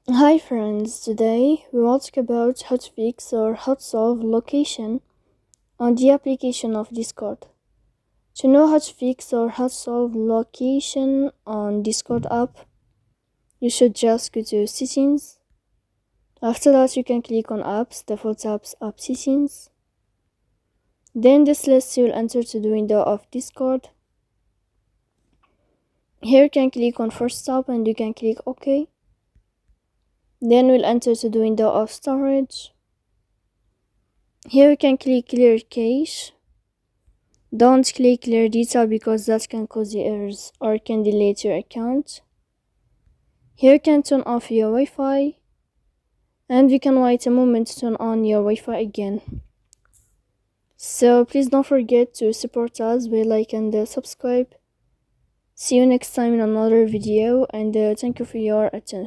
Hi friends, today we will talk about how to fix or how to solve location on the application of Discord. To know how to fix or how to solve location on Discord app, you should just go to settings. After that you can click on apps, default apps, app settings. Then this list you'll enter to the window of Discord. Here you can click on first stop and you can click OK. Then we'll enter to the window of storage. Here you can click clear cache. Don't click clear data because that can cause you errors or can delete your account. Here you can turn off your Wi-Fi and we can wait a moment to turn on your Wi-Fi again. So please don't forget to support us by like and subscribe. See you next time in another video and thank you for your attention.